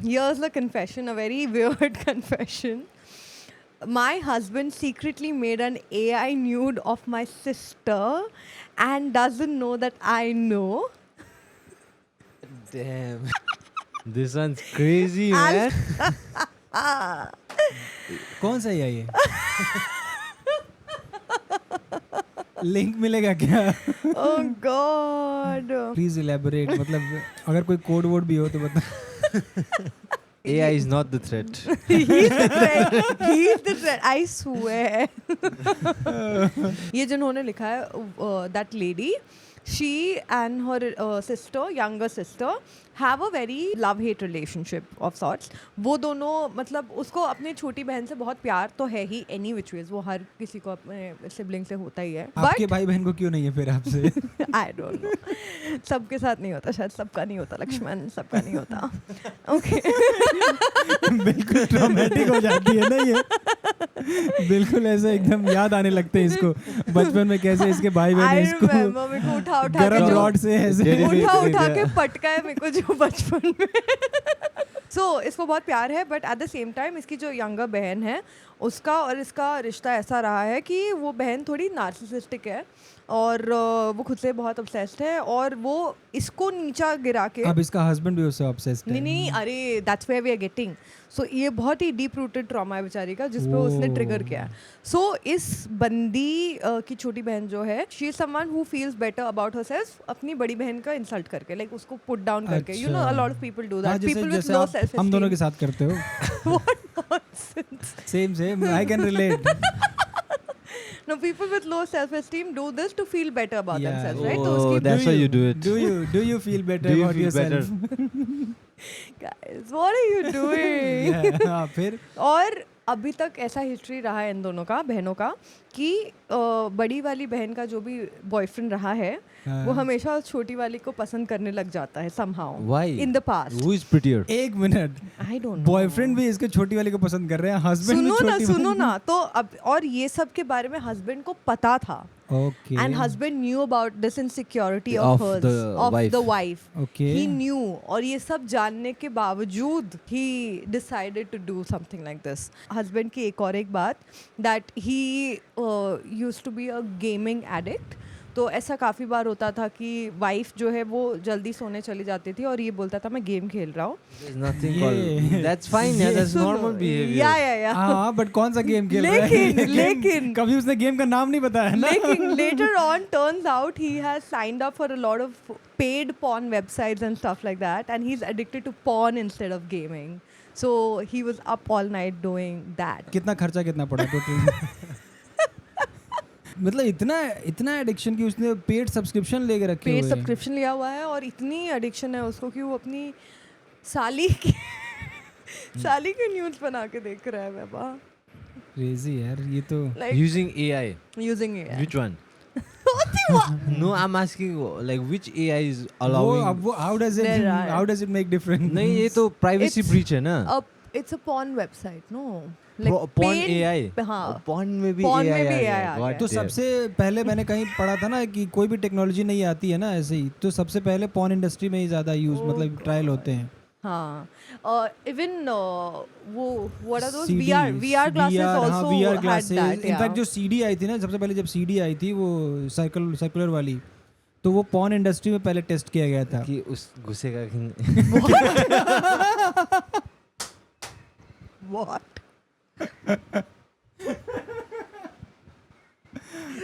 Here's the confession, a very weird confession. My husband secretly made an AI nude of my sister and doesn't know that I know. Damn. This one's crazy, And- man. कौन सा है ये? Link मिलेगा क्या? Oh God. Please elaborate, मतलब अगर कोई code वोड भी हो तो बता. AI is not the threat. He's the threat. He's the threat. I swear. ये जिन्होंने लिखा है, that lady, she and her sister, younger sister, have a very love-hate relationship of sorts. वो दोनों मतलब उसको अपनी छोटी बहन से बहुत प्यार तो है ही any which ways, वो हर किसी को अपने सिबलिंग से होता ही है. आपके But भाई बहन को क्यों नहीं है फिर आपसे? I don't know. सबके साथ नहीं होता, शायद सबका नहीं होता लक्ष्मण, सबका नहीं होता. Okay. बिल्कुल ट्रॉमेटिक हो जाती है ना ये. बिल्कुल ऐसे एकदम याद आने लगते हैं इसको बचपन में कैसे इसके भाई बहन I इसको remember मेरे को उठा उठा गरम के रॉड से ऐसे Jeremy- उठा उठा के पटका है मेरे को जो बचपन में. So, इसको बहुत प्यार है, but at the same time इसकी जो यंगर बहन है उसका और इसका रिश्ता ऐसा रहा है कि वो बहन थोड़ी नार्सिसिस्टिक है और वो खुद से बहुत ऑब्सेस्ड है और वो इसको नीचा गिरा के अब इसका हस्बैंड भी उससे ऑब्सेस्ड है. नहीं नहीं, अरे that's where we are getting. So ये बहुत ही डीप रूटेड ट्रॉमा है बेचारी का, जिस पे उसने ट्रिगर किया. सो इस बंदी की छोटी बहन जो है, she is someone who feels better about herself अपनी बड़ी बहन का इंसल्ट करके, लाइक उसको पुट डाउन करके. You know a lot of people do that. People with low self हम दोनों के साथ करते हो. Same I can relate. No, people with low self-esteem do this to feel better about Yeah. themselves, right? तो Oh, उसकी that's why you do it. Do you feel better Do you about feel yourself? guys, what are you doing? Yeah, हाँ, फिर और अभी तक ऐसा history रहा है इन दोनों का, बहनों का, कि बड़ी वाली बहन का जो भी बॉयफ्रेंड रहा है वो हमेशा उस छोटी वाली को पसंद करने लग जाता है somehow. Why? In the past. Who is prettier? एक minute, I don't know. Boyfriend भी इसके छोटी वाली को पसंद कर रहे हैं, हस्बैंड भी छोटी सुनो ना, तो अब और ये सब के बारे में हस्बैंड को पता था. Okay. And husband knew about this insecurity Of of hers, the of wife. the wife. Okay. He knew, और ये सब जानने के बावजूद he decided to do something like this. Husband की एक और एक बात, that he used to be a gaming addict. तो ऐसा काफ़ी बार होता था कि वाइफ जो है वो जल्दी सोने चली जाती थी और ये बोलता था मैं गेम खेल रहा हूँ. There's nothing Yeah. called. That's fine. Yeah, that's normal behavior. या हाँ, बट कौन सा गेम खेल रहा है? लेकिन कभी उसने गेम का नाम नहीं बताया ना. लेकिन later on turns out he has signed up for a lot of paid porn websites and stuff like that, and he's addicted to porn instead of gaming. So he was up all night doing that. कितना खर्चा कितना पड़ा total? मतलब इतना addiction की उसने paid subscription लेके रखे पेड हुए हैं. सब्सक्रिप्शन लिया हुआ है और इतनी एडिक्शन है उसको कि वो अपनी साली की साली के न्यूज़ बना के देख रहा है बाबा. क्रेजी यार ये तो. Like Using AI. using it. Which one? No, I'm asking like which AI is वो allowing. अब वो how does it make difference? नहीं ये तो privacy It's- breach है ना. It's a porn website, no? Porn paid- AI. हाँ. Porn में भी Porn AI में भी आ गया. AI आ God गया. तो damn. सबसे पहले मैंने कहीं पढ़ा था ना कि कोई भी टेक्नोलॉजी नहीं आती है ना ऐसे ही, तो सबसे पहले पॉर्न इंडस्ट्री में ही ज़्यादा यूज Oh मतलब ट्रायल होते हैं. हाँ. Even वो what are those CD, VR glasses VR, also हाँ, VR had glasses. that. In fact, जो CD आई थी ना, सबसे पहले जब CD आई थी वो सर्कुलर वाली, तो वो पॉर्न इंडस्ट्री में पहले टेस्ट किया गया था. कि उस घुसेगा कि नहीं. What?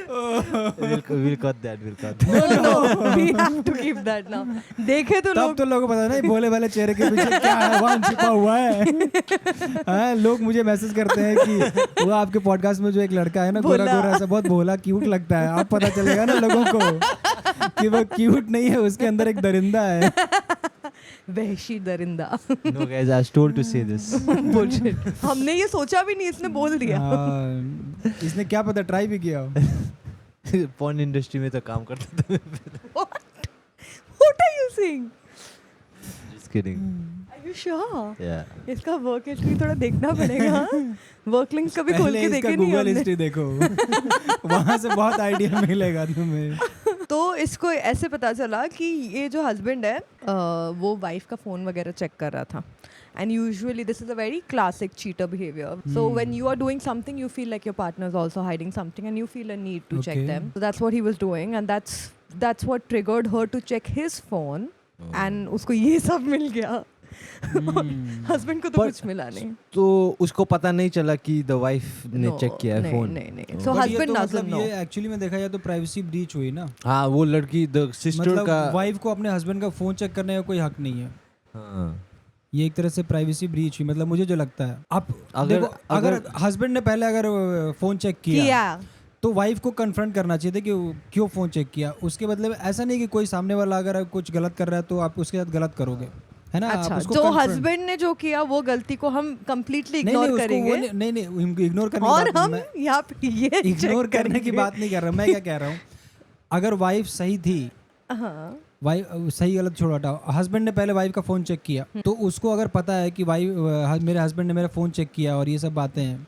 We'll cut that. We'll cut that. No, we have to keep that now. देखे तो तब लोग तो लोगों को पता नहीं भोले वाले चेहरे के पीछे क्या है, वहाँ छिपा हुआ है. हाँ, लोग मुझे मैसेज करते हैं कि वो आपके पॉडकास्ट में जो एक लड़का है ना, गोरा भोला. गोरा सा, बहुत भोला क्यूट लगता है. आप पता चलेगा ना लोगों को कि वो क्यूट नहीं है, उसके अंदर एक दरिंदा है. वहशी दरिंदा. No guys, I was told to say this. Bullshit. हमने ये सोचा भी नहीं, इसने बोल दिया. हाँ, इसने क्या पता ट्राई भी किया हो. Porn industry में तो काम करता था. What? What are you saying? Just kidding. Are you sure? Yeah. इसका वर्क हिस्ट्री थोड़ा देखना पड़ेगा. वर्क लिंक्स कभी खोल पहले के इसका देखे नहीं गूगल हमने. हिस्ट्री देखो. वहाँ से बहुत आइडिया मिलेगा तुम्हें. तो इसको ऐसे पता चला कि ये जो हस्बैंड है वो वाइफ का फ़ोन वगैरह चेक कर रहा था And usually this is a very classic cheater behavior. So when you are doing something, you feel like your partner is also hiding something and you feel a need to check Okay. them. So that's what he was doing, and that's what triggered her to check his phone. And उसको ये सब मिल गया. Husband को तो But- कुछ मिला नहीं. तो उसको पता नहीं चला कि द वाइफ ने No, चेक किया है नहीं, फोन. नहीं. So But ये husband तो doesn't मतलब know. ये एक्चुअली में देखा जाए तो प्राइवेसी ब्रीच हुई ना. हाँ, वो लड़की द सिस्टर मतलब का. वाइफ को अपने हस्बैंड का फोन चेक करने का कोई हक नहीं है. हाँ. ये एक तरह से प्राइवेसी ब्रीच हुई. मतलब मुझे जो लगता है, आप अगर- देखो, अगर हस्बैंड ने पहले अगर फोन चेक किया तो वाइफ को कन्फ्रंट करना चाहिए था कि वो क्यों फोन चेक किया. उसके बदले में ऐसा नहीं कि कोई सामने वाला अगर कुछ गलत कर रहा है तो आप उसके साथ गलत करोगे, है ना. अच्छा, आप उसको जो confront- हस्बैंड ने जो किया वो गलती को हम कंप्लीटली नहीं, इग्नोर उसको वो करेंगे. नहीं इग्नोर करने और की बात हम मैं- यहाँ पे ये इग्नोर check करने की करेंगे. बात नहीं कर रहा. मैं क्या कह रहा हूँ, अगर वाइफ सही थी, हाँ. वाइफ सही गलत छोड़ हटाओ, हस्बैंड ने पहले वाइफ का फोन चेक किया तो उसको अगर पता है कि वाइफ मेरे हस्बैंड ने मेरा फोन चेक किया और ये सब बातें हैं,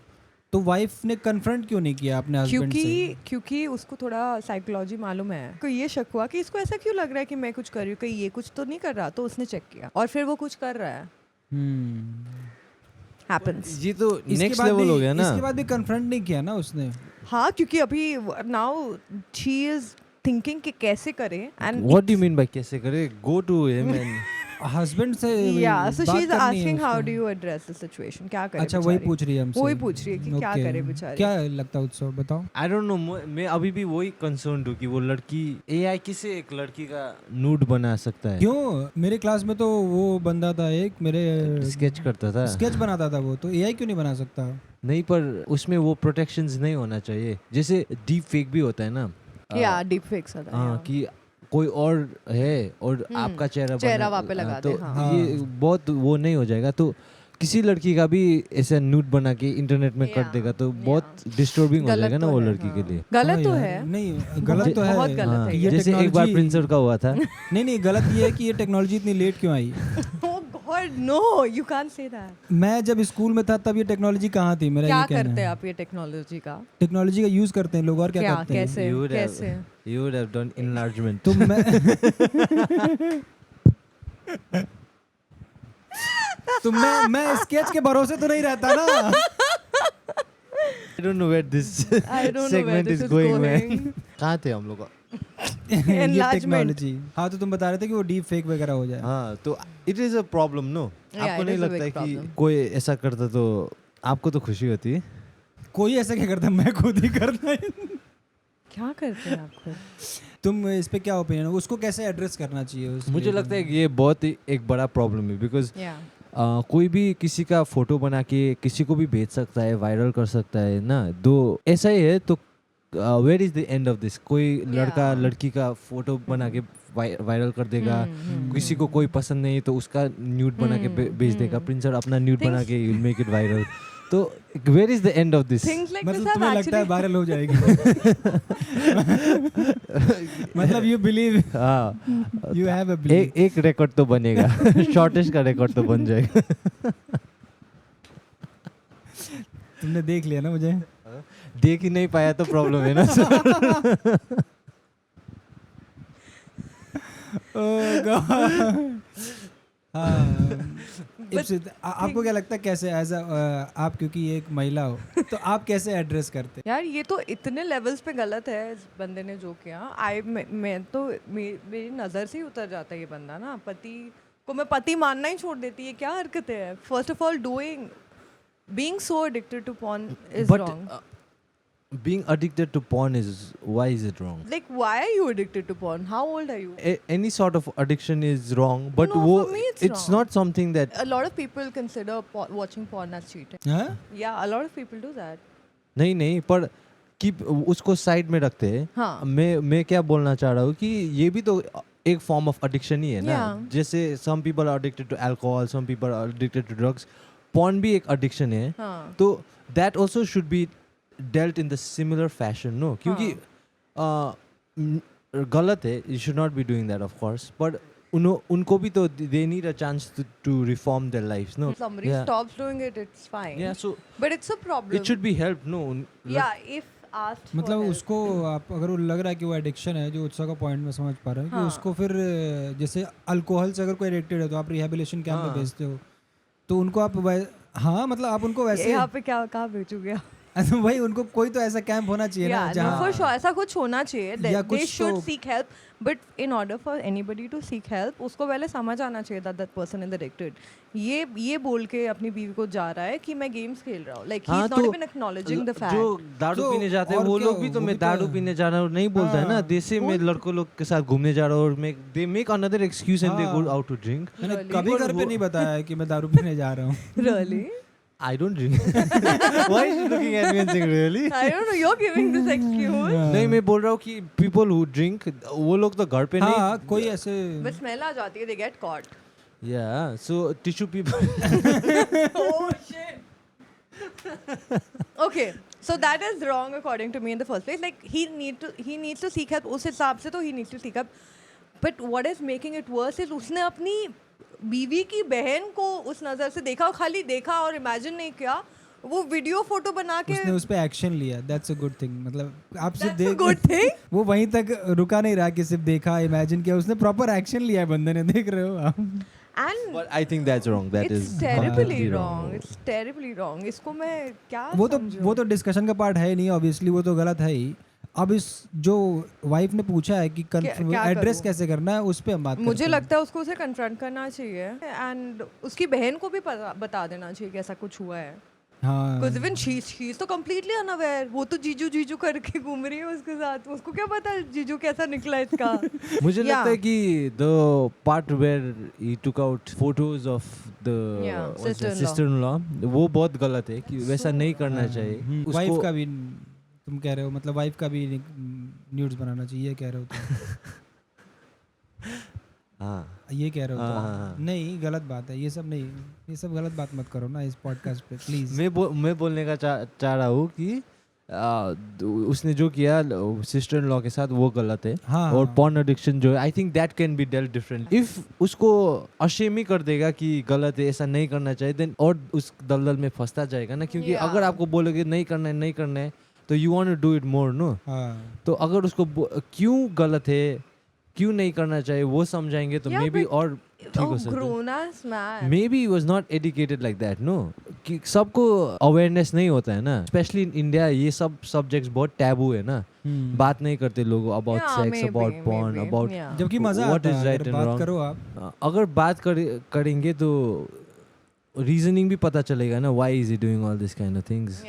तो वाइफ ने कन्फ्रंट क्यों नहीं किया अपने हस्बैंड से. क्योंकि उसको थोड़ा साइकोलॉजी मालूम है. को ये शक हुआ कि इसको ऐसा क्यों लग रहा है कि मैं कुछ कर रही हूँ, कहीं ये कुछ तो नहीं कर रहा, तो उसने चेक किया और फिर वो कुछ कर रहा है. हैपेंस. ये तो इसके नेक्स्ट बाद लेवल भी- हो गया ना. इसके बाद भी कन्फ्रंट नहीं किया ना उसने. हाँ, क्योंकि अभी नाउ शी इज थिंकिंग कि कैसे करे. And What do you mean by कैसे करे? Go to him and husband से yeah, so बात she is करनी है asking how उसको. do you address the situation. क्या करे अच्छा, वही बेचारी? पूछ रही है हमसे. वही पूछ रही है कि क्या Okay. करे बेचारी. क्या लगता है उत्सव, बताओ. I don't know. मैं अभी भी वही कंसर्न हूँ कि वो लड़की AI किसे एक लड़की का नूड बना सकता है. क्यों? मेरे क्लास में तो वो बंदा था एक, मेरे स्केच करता था. स्केच बनाता था वो, तो एआई क्यों नहीं बना सकता. नहीं, पर उसमें वो प्रोटेक्शंस नहीं होना चाहिए. जैसे डीप फेक भी होता है ना. या डीप फेक्स होता है. हाँ, yeah. कि कोई और है और आपका चेहरा वहाँ पे लगा तो दे, हाँ. ये बहुत वो नहीं हो जाएगा. तो किसी लड़की का भी ऐसा नूड बना के इंटरनेट में कर Yeah, देगा तो yeah. बहुत डिस्टर्बिंग हो गलत जाएगा ना तो वो है, लड़की के हाँ. लिए. गलत तो हाँ है. यार, नहीं गलत तो है. बहुत गलत हाँ, है ये जैसे एक बार technology- प्रिंसर का हुआ था. नहीं गलत ये है कि ये टेक्नोलॉजी इतनी लेट क्यों आई. Oh God, no, you can't say that. मैं जब स्कूल में था तब ये टेक्नोलॉजी कहाँ थी. मेरा क्या ये कहना करते हैं है. आप ये टेक्नोलॉजी का? टेक्नोलॉजी का यूज करते हैं लोग, और क्या क्या, करते हैं. कैसे You would have- कैसे? You would have done enlargement. तो मैं तो मैं स्केच के भरोसे तो नहीं रहता ना. I don't know where this I don't know where segment this is is going, man. going. कहाँ थे हम लोग? ये Enlargement. टेक्नोलॉजी. हाँ, तो तुम बता रहे थे कि वो डीप फेक वगैरह हो जाए. हाँ, तो it is a problem, no? Yeah, आपको it नहीं is a लगता है big कि problem. कोई ऐसा करता तो आपको तो खुशी होती है? कोई ऐसा क्या करता, मैं खुद ही करता है. क्या करते हैं आप खुद? तुम इस पे क्या ओपिनियन है, उसको कैसे एड्रेस करना चाहिए उसके मुझे लिए? लगता है कि ये बहुत ही एक बड़ा प्रॉब्लम है. Because Yeah. कोई भी किसी का फोटो बना के किसी को भी भेज सकता है, वायरल कर सकता है ना. दो ऐसा ही है तो where is the end of this. कोई लड़का Yeah. लड़की का फोटो बना के वायरल कर देगा. किसी को कोई पसंद नहीं तो उसका न्यूड बना के भेज देगा. प्रिंसर अपना न्यूड बना के विल मेक इट वायरल. तो where is the end of this? Things like this मतलब have तुम्हें लगता है actually. वायरल हो जाएगी. मतलब यू बिलीव, हाँ, यू हैव अ बिलीव. एक रिकॉर्ड तो बनेगा. शॉर्टेस्ट का रिकॉर्ड तो बन जाएगा. तुमने देख लिया ना मुझे. देख ही नहीं पाया तो प्रॉब्लम है ना. Oh God. हाँ. आपको क्या लगता है कैसे एज आप, क्योंकि एक महिला हो, तो आप कैसे एड्रेस करते? यार ये तो इतने लेवल्स पे गलत है इस बंदे ने जो किया. मैं तो मेरी नज़र से ही उतर जाता है ये बंदा ना. पति को मैं पति मानना ही छोड़ देती है. क्या हरकत है? First of all being so addicted to porn is But wrong. Being addicted to porn why is it wrong? Like, why are you addicted to porn? How old are you? Any sort of addiction is wrong, but No, for me it's wrong. not something that A lot of people consider watching porn as cheating. हाँ? Yeah, a lot of people do that. नहीं पर keep उसको side में रखते हैं. हाँ. मैं क्या बोलना चाह रहा हूँ कि ये भी तो एक फॉर्म ऑफ एडिक्शन ही है ना. Yeah. जैसे some people are addicted to alcohol, some people are addicted to drugs. Porn भी एक एडिक्शन है. हाँ. तो that also should be dealt in the similar fashion, no? क्योंकि गलत है. You should not be doing that, of course. But उनको भी तो they need a chance to reform their lives, no? If somebody Yeah. stops doing it, it's fine. Yeah, so But it's a problem. it should be helped, no? Yeah, if asked for मतलब help. उसको आप अगर वो लग रहा है कि वो एडिक्शन है, जो उत्साह का पॉइंट में समझ पा रहे हैं कि हाँ. उसको फिर जैसे अल्कोहल से अगर कोई एडिक्टेड है तो आप रिहेबिलिटेशन कैंप में हाँ. भेजते हो, तो उनको आप हाँ मतलब आप उनको वैसे यहाँ पे क्या कहाँ भेजोगे भाई उनको कोई तो ऐसा कैंप होना चाहिए ना जहाँ for sure ऐसा कुछ होना चाहिए या they कुछ should तो- seek help but in order for anybody to seek help उसको पहले समझ आना चाहिए that person is addicted ये बोल के अपनी बीवी को जा रहा है कि मैं गेम्स खेल रहा हूँ like he's not even acknowledging the fact जो दारू तो पीने जाते हैं और वो क्या, लोग भी तो वो मैं भी तो दारू है। पीने जा रहा हूँ नहीं बोलता है ना देसे में लड़कों लोग के साथ घूमने जा रहा हूँ और they make another excuse and they go out to drink मैंने Really? कभी घर पे नहीं बताया है कि मैं दारू पीने जा रहा हूँ really I don't drink. Why is she looking at me and saying really? I don't know you're giving this excuse नहीं मैं बोल रहा हूँ कि people who drink वो लोग तो घर पे नहीं हाँ कोई ऐसे but smell आ जाती है they get caught Yeah, so tissue people. oh shit okay so that is wrong according to me in the first place like he needs to seek help उस हिसाब से तो he needs to seek help but what is making it worse is उसने अपनी बीवी की बहन को उस नज़र से देखा और खाली देखा और इमेजिन नहीं किया वो वीडियो फोटो बना के उसने उस पे एक्शन लिया दैट्स अ गुड थिंग मतलब आप सिर्फ That's a देख good thing वो वहीं तक रुका नहीं रहा कि सिर्फ देखा इमेजिन किया उसने प्रॉपर एक्शन लिया है बंदे ने देख रहे हो आप and But I think that's wrong. That it's is terribly completely wrong it's terribly wrong इसको मैं क्या वो तो डिस्कशन का पार्ट है नहीं ऑब्वियसली वो तो गलत है ही अब इस जो वाइफ ने पूछा है कि क्या एड्रेस करूं? कैसे करना है उस पे हम बात मुझे करते हैं। लगता है उसको उसे कन्फ्रंट करना चाहिए एंड उसकी बहन को भी बता देना चाहिए कि ऐसा कुछ हुआ है हाँ Because even she's तो completely unaware वो तो जीजू करके घूम रही है उसके साथ उसको क्या पता जीजू कैसा निकला इसका मुझे Yeah. लगता है कि the part where he took out photos of the Yeah, what's that, sister-in-law. sister-in-law वो बहुत गलत है कि वैसा नहीं करना चाहिए वाइफ उसको का भी तुम कह रहे हो मतलब वाइफ का भी न्यूड्स बनाना चाहिए कह रहे हो तुम हाँ ये कह रहे हो हाँ, तुम हाँ, हाँ। नहीं गलत बात है ये सब नहीं ये सब गलत बात मत करो ना इस पॉडकास्ट पे प्लीज मैं बोलने का चाह रहा हूँ कि उसने जो किया सिस्टर इन लॉ के साथ वो गलत है हाँ, और हाँ। पॉर्न एडिक्शन जो है I think that can be dealt different if उसको अशेम ही कर देगा कि गलत है ऐसा नहीं करना चाहिए देन और उस दलदल में फंसता जाएगा ना क्योंकि Yeah. अगर आपको बोलोगे नहीं करना है तो you want to do it more no हाँ तो अगर उसको क्यों गलत है क्यों नहीं करना चाहिए वो समझाएंगे तो Yeah, मे बी but- और ठीक हो सकता है grown ass man maybe was not educated like that no कि सबको अवेयरनेस नहीं होता है ना स्पेशली इन इंडिया ये सब सब्जेक्ट्स बहुत टैबू है ना बात नहीं करते लोग about Yeah, sex maybe, about porn maybe, about yeah. जबकि मजा What आता is है right अगर and बात wrong? करो आप अगर बात करेंगे तो रीजनिंग भी पता चलेगा ना why is he doing all this kind of things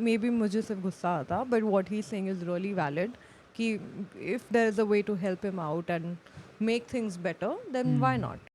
maybe मुझे सिर्फ गुस्सा आता but what he's saying is really valid कि if there is a way to help him out and make things better then why not